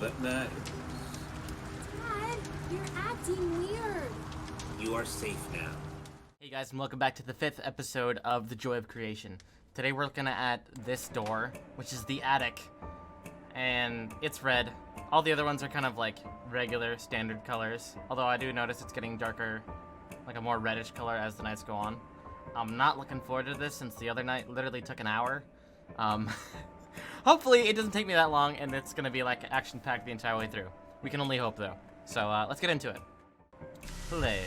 but nice. Dad, you're acting weird. You are safe now. Hey guys, and welcome back to the 5th episode of The Joy of Creation. Today we're looking at this door, which is the attic. And it's red. All the other ones are kind of like regular, standard colors. Although I do notice it's getting darker, like a more reddish color as the nights go on. I'm not looking forward to this since the other night literally took an hour. Hopefully it doesn't take me that long and it's gonna be like action-packed the entire way through. We can only hope though. So let's get into it. Play.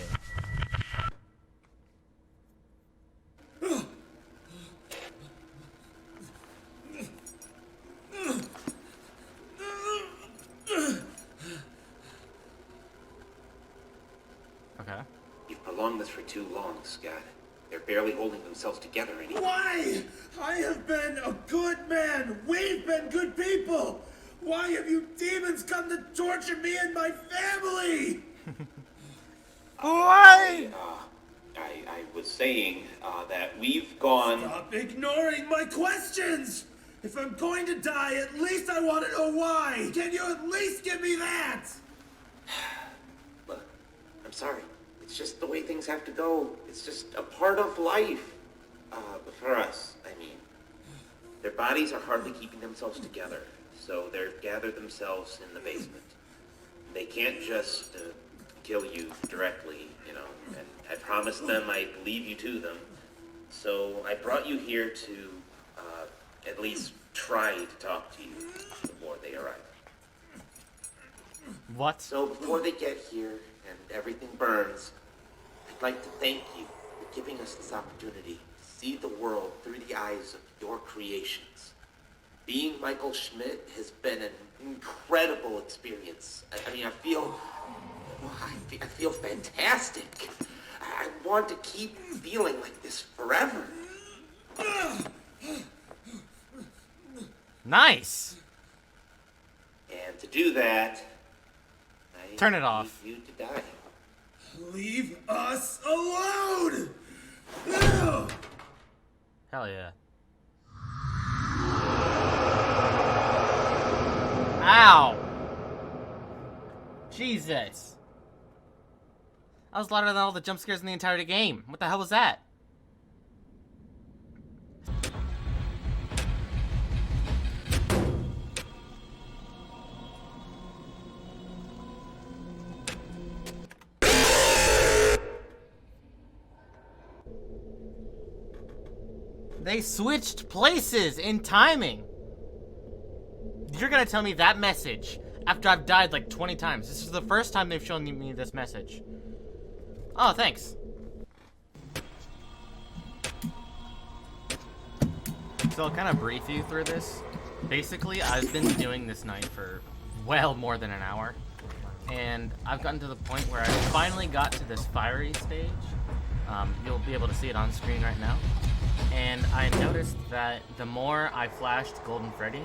Okay. You've prolonged this for too long, Scott. They're barely holding themselves together anymore. Why? I have been a good man. We've been good people. Why have you demons come to torture me and my family? Why? I was saying that we've gone... Stop ignoring my questions. If I'm going to die, at least I want to know why. Can you at least give me that? Look, I'm sorry. It's just the way things have to go. It's just a part of life. For us, I mean. Their bodies are hardly keeping themselves together, so they've gathered themselves in the basement. They can't just kill you directly, you know, and I promised them I'd leave you to them. So I brought you here to at least try to talk to you before they arrive. What? So before they get here and everything burns, I'd like to thank you for giving us this opportunity to see the world through the eyes of your creations. Being Michael Schmidt has been an incredible experience. I mean, I feel fantastic. I want to keep feeling like this forever. Nice! And to do that, I Turn it off. need you to die. Leave us alone! No! Hell yeah. Ow! Jesus. That was louder than all the jump scares in the entire game. What the hell was that? They switched places in timing. You're gonna tell me that message after I've died like 20 times. This is the first time they've shown me this message. Oh, thanks. So I'll kind of brief you through this. Basically, I've been doing this night for well more than an hour. And I've gotten to the point where I finally got to this fiery stage. You'll be able to see it on screen right now. And I noticed that the more I flashed Golden Freddy,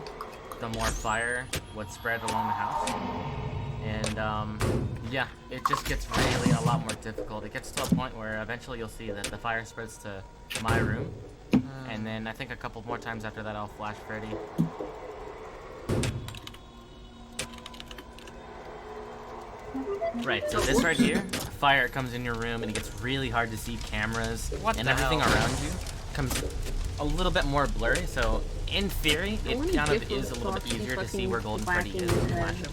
the more fire would spread along the house. And yeah, it just gets really a lot more difficult. It gets to a point where eventually you'll see that the fire spreads to my room. And then I think a couple more times after that I'll flash Freddy. Right, so this right here, fire comes in your room and it gets really hard to see cameras and everything around you comes a little bit more blurry, so in theory, it kind of is a little bit easier to see where Golden Freddy is when you flash him.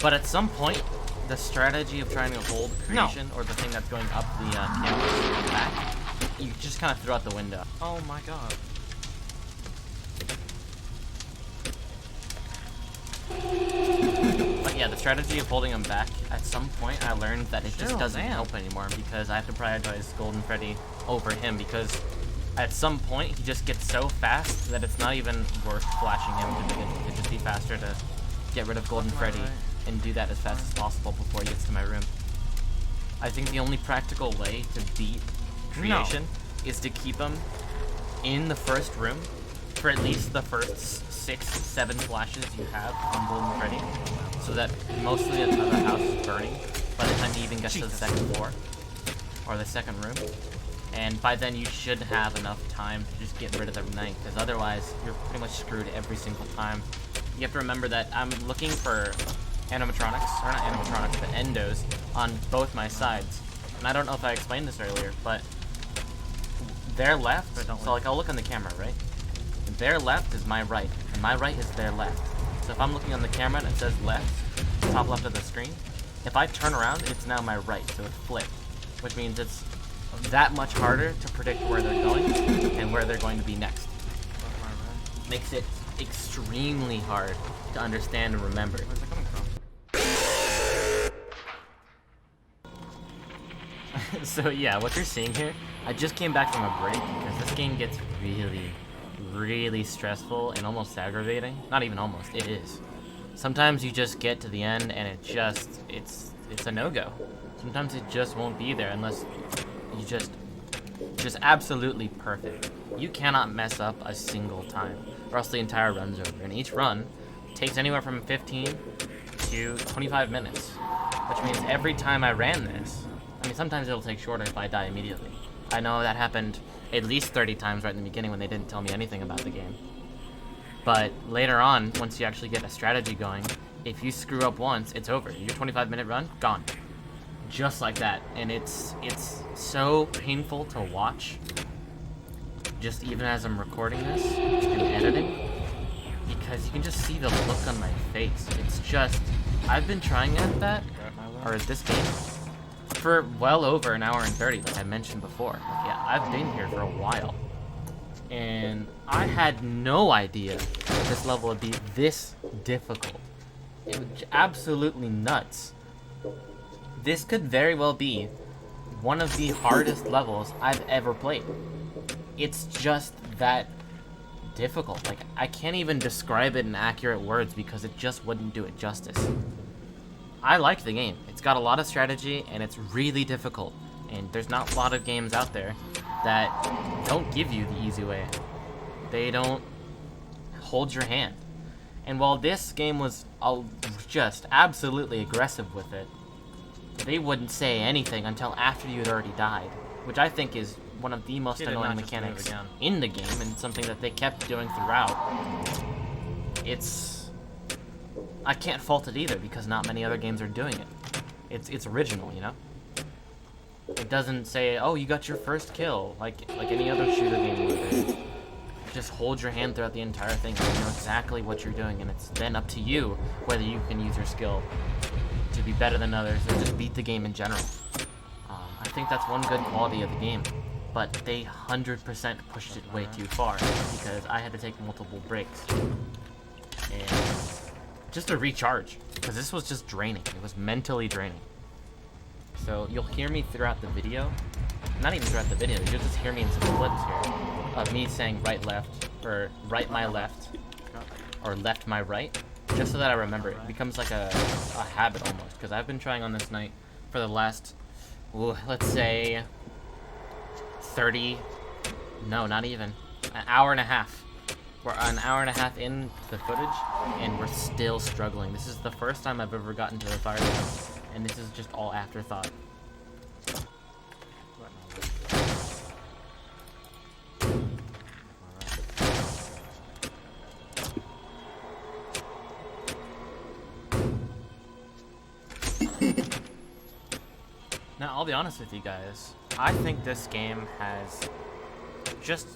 But at some point, the strategy of trying to hold creation, or the thing that's going up the camera back, you just kind of throw out the window. Oh my god. But yeah, the strategy of holding him back, at some point I learned that it just doesn't help anymore because I have to prioritize Golden Freddy over him because at some point he just gets so fast that it's not even worth flashing him. It'd just be faster to get rid of Golden Freddy and do that as fast as possible before he gets to my room. I think the only practical way to beat creation is to keep him in the first room for at least the first 6-7 flashes you have on Golden Freddy, so that most of the other house is burning by the time he even gets to the second floor or the second room. And by then you should have enough time to just get rid of the night, because otherwise you're pretty much screwed every single time. You have to remember that I'm looking for animatronics, or not animatronics, but endos on both my sides. And I don't know if I explained this earlier, but their left, so like I'll look on the camera, right? Their left is my right, and my right is their left. So if I'm looking on the camera and it says left, top left of the screen, if I turn around, it's now my right, so it's flipped, which means it's that much harder to predict where they're going and where they're going to be next. Makes it extremely hard to understand and remember. Where's it coming from? So yeah, what you're seeing here, I just came back from a break because this game gets really stressful and almost aggravating. Not even almost, it is. Sometimes you just get to the end and it's a no-go. Sometimes it just won't be there unless you just absolutely perfect. You cannot mess up a single time or else the entire run's over. And each run takes anywhere from 15 to 25 minutes, which means every time I ran this, I mean, sometimes it'll take shorter if I die immediately. I know that happened at least 30 times right in the beginning when they didn't tell me anything about the game. But later on, once you actually get a strategy going, if you screw up once, it's over. Your 25-minute run, gone. Just like that. And it's so painful to watch, just even as I'm recording this and editing, because you can just see the look on my face. It's just, I've been trying at that, or at this game, for well over an hour and 30, like I mentioned before. Like, yeah, I've been here for a while. And I had no idea that this level would be this difficult. It was absolutely nuts. This could very well be one of the hardest levels I've ever played. It's just that difficult. Like, I can't even describe it in accurate words because it just wouldn't do it justice. I like the game. It's got a lot of strategy and it's really difficult. And there's not a lot of games out there that don't give you the easy way. They don't hold your hand. And while this game was just absolutely aggressive with it, they wouldn't say anything until after you'd already died, which I think is one of the most annoying mechanics in the game, and something that they kept doing throughout. I can't fault it either, because not many other games are doing it. It's original, you know? It doesn't say, oh, you got your first kill, like any other shooter game would do. Just hold your hand throughout the entire thing, and you know exactly what you're doing, and it's then up to you whether you can use your skill to be better than others, or just beat the game in general. I think that's one good quality of the game, but they 100% pushed it way too far, because I had to take multiple breaks. And just to recharge, because this was just draining. It was mentally draining. So you'll hear me throughout the video, not even throughout the video, you'll just hear me in some clips here of me saying right, left, or right, my left, or left, my right, just so that I remember it. It becomes like a habit almost, because I've been trying on this night for the last, let's say, 30, no, not even, an hour and a half. We're an hour and a half in the footage, and we're still struggling. This is the first time I've ever gotten to the fire zone, and this is just all afterthought. Now, I'll be honest with you guys. I think this game has just,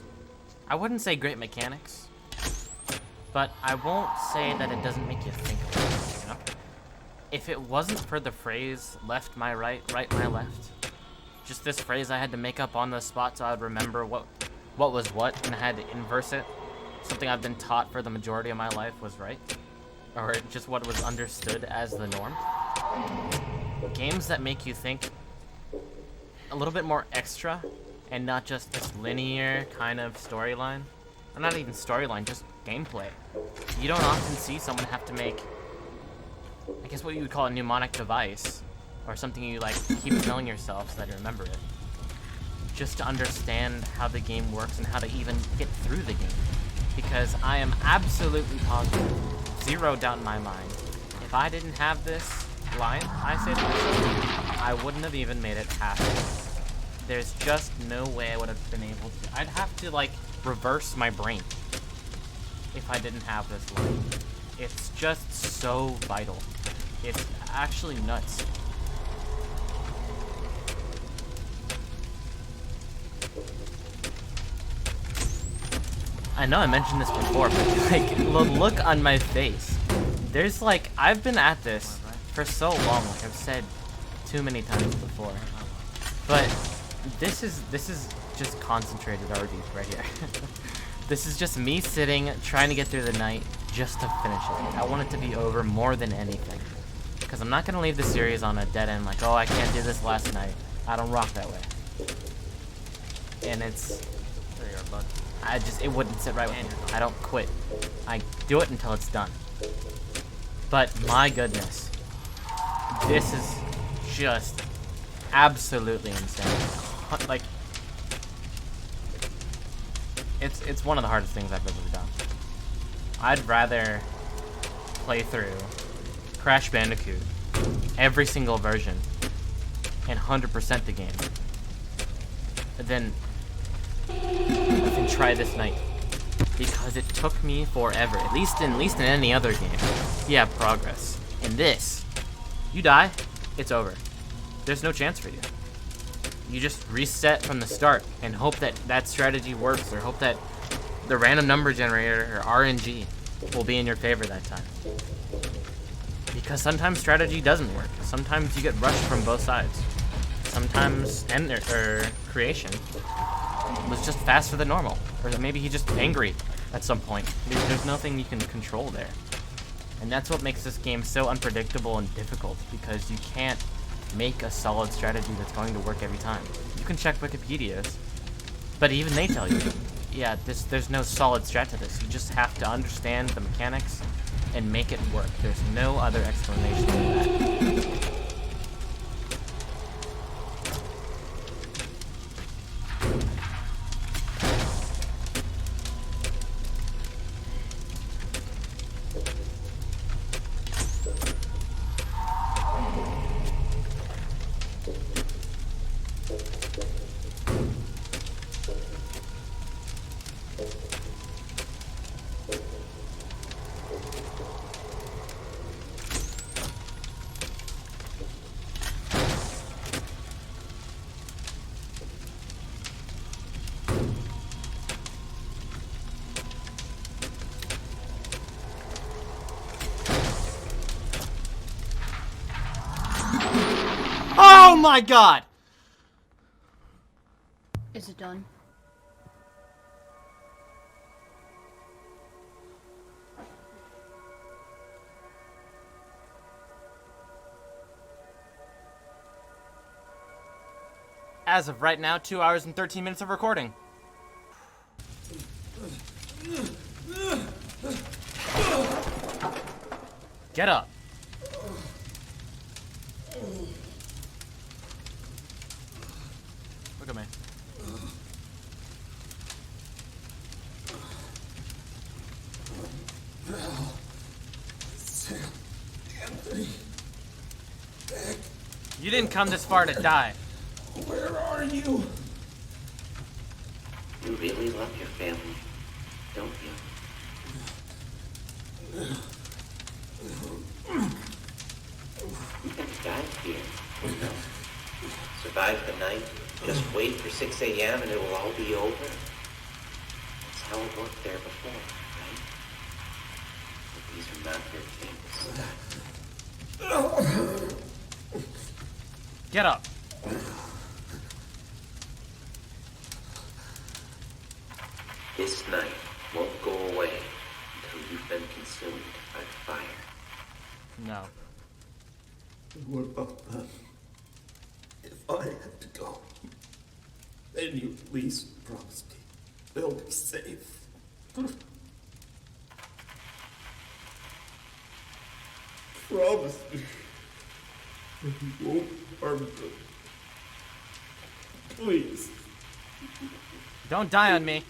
I wouldn't say great mechanics, but I won't say that it doesn't make you think about it, you know? If it wasn't for the phrase, left, my right, right, my left, just this phrase I had to make up on the spot so I would remember what was what, and I had to inverse it, something I've been taught for the majority of my life was right, or just what was understood as the norm. Games that make you think a little bit more extra, and not just this linear kind of storyline, or not even storyline, just gameplay. You don't often see someone have to make, I guess what you would call a mnemonic device, or something you like keep telling yourself so that you remember it, just to understand how the game works and how to even get through the game. Because I am absolutely positive, zero doubt in my mind, if I didn't have this line, I say to myself, I wouldn't have even made it past it. There's just no way I would have been able to. I'd have to, like, reverse my brain if I didn't have this line. It's just so vital. It's actually nuts. I know I mentioned this before, but like, the look on my face. There's like, I've been at this for so long, like I've said too many times before. But this is just concentrated RD right here. This is just me sitting, trying to get through the night just to finish it. I want it to be over more than anything. Because I'm not going to leave the series on a dead end, like, oh, I can't do this last night. I don't rock that way. And it's... it wouldn't sit right with me. I don't quit. I do it until it's done. But my goodness. This is just absolutely insane. Like, it's one of the hardest things I've ever done. I'd rather play through Crash Bandicoot, every single version, and 100% the game, than try this night, because it took me forever. At least in any other game, you have progress. In this, you die, it's over. There's no chance for you. You just reset from the start and hope that that strategy works, or hope that the random number generator, or RNG, will be in your favor that time. Because sometimes strategy doesn't work. Sometimes you get rushed from both sides. Sometimes creation was just faster than normal, or maybe he's just angry at some point. There's nothing you can control there, and that's what makes this game so unpredictable and difficult, because you can't make a solid strategy that's going to work every time. You can check Wikipedia's, but even they tell you, yeah, there's no solid strat to this. You just have to understand the mechanics and make it work. There's no other explanation than that. Oh my god! Is it done? As of right now, 2 hours and 13 minutes of recording. Get up. Look at me. Sam, Anthony, Beck, You didn't come this far to die. where are you? You really love your family, don't you? You can die here, you know? Survive the night, just wait for 6 a.m. and it will all be over. That's how it worked there before, right? But these are not your things. Get up. This night won't go away until you've been consumed by the fire. No. What about them? If I have to go, then you at least promise me they'll be safe. Promise me that you won't harm them. Please. Don't die on me.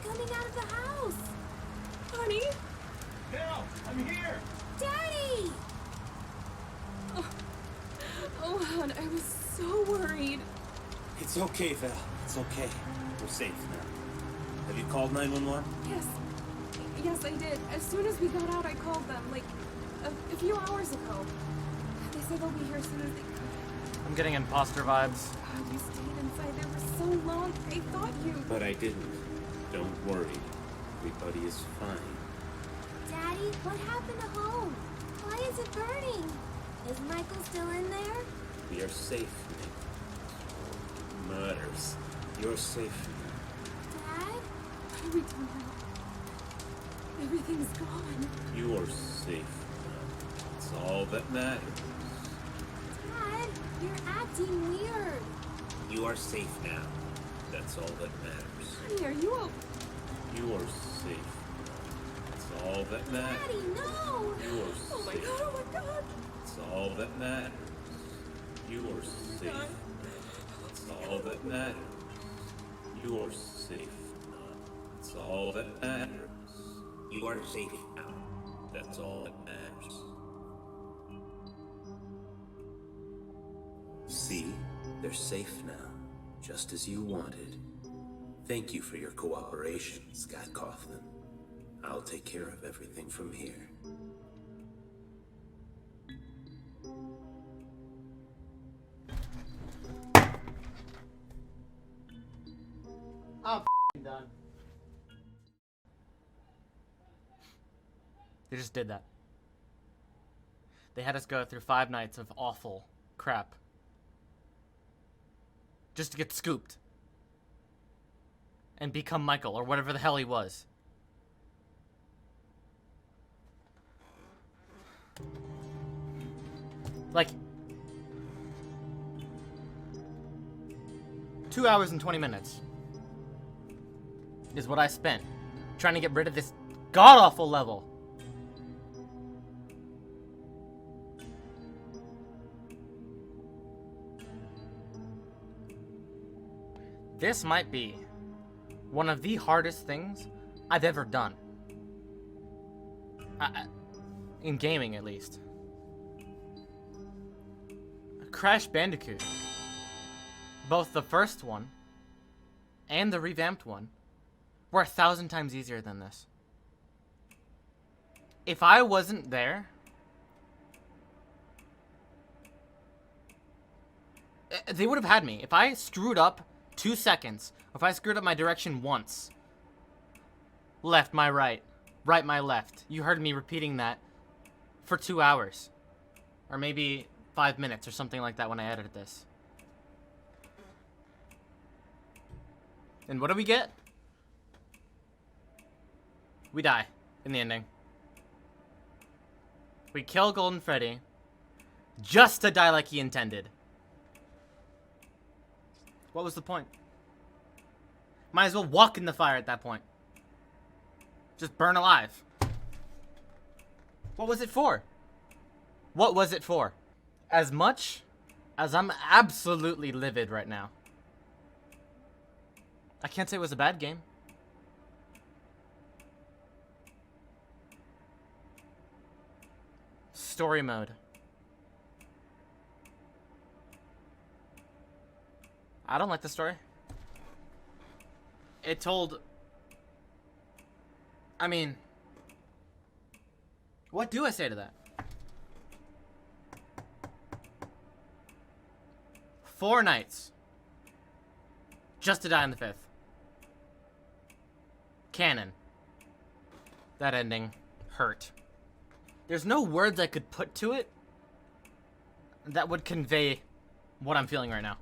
coming out of the house. Honey? Val, I'm here! Daddy! Oh, hon, I was so worried. It's okay, Val. It's okay. We're safe now. Have you called 911? Yes. Yes, I did. As soon as we got out, I called them, like, a few hours ago. They said they'll be here as soon as they could. I'm getting imposter vibes. God, you stayed inside there for so long. I thought you... But I didn't. Don't worry. Everybody is fine. Daddy, what happened to home? Why is it burning? Is Michael still in there? We are safe, Nick. Murders. You're safe now. Dad? What do we do now? Everything's gone. You are safe now. It's all that matters. Dad, you're acting weird. You are safe now. That's all that matters. Honey, are you okay? You are safe. That's all that matters. Daddy, no! You are Oh my safe. god, oh my god. That's all that matters. You are safe. God. That's all that matters. You are safe now. That's all that matters. You are safe now. That's all that matters. See? They're safe now. Just as you wanted. Thank you for your cooperation, Scott Coughlin. I'll take care of everything from here. I'm done. They just did that. They had us go through 5 nights of awful crap. Just to get scooped. And become Michael, or whatever the hell he was. Like... 2 hours and 20 minutes. Is what I spent trying to get rid of this god-awful level. This might be one of the hardest things I've ever done. In gaming, at least. Crash Bandicoot. Both the first one and the revamped one were 1,000 times easier than this. If I wasn't there, they would have had me. If I screwed up 2 seconds, if I screwed up my direction once, left, my right, right, my left, you heard me repeating that for 2 hours. Or maybe 5 minutes or something like that when I edited this. And what do we get? We die in the ending. We kill Golden Freddy just to die like he intended. What was the point? Might as well walk in the fire at that point. Just burn alive. What was it for? What was it for? As much as I'm absolutely livid right now, I can't say it was a bad game. Story mode. I don't like the story. It told... I mean... What do I say to that? 4 nights. Just to die in the 5th. Canon. That ending hurt. There's no words I could put to it that would convey what I'm feeling right now.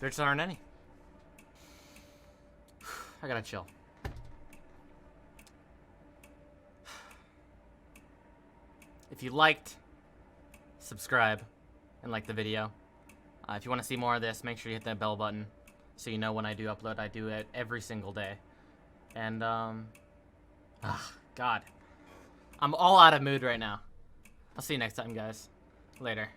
There just aren't any. I gotta chill. If you liked, subscribe and like the video. If you want to see more of this, make sure you hit that bell button so you know when I do upload. I do it every single day. And, God. I'm all out of mood right now. I'll see you next time, guys. Later.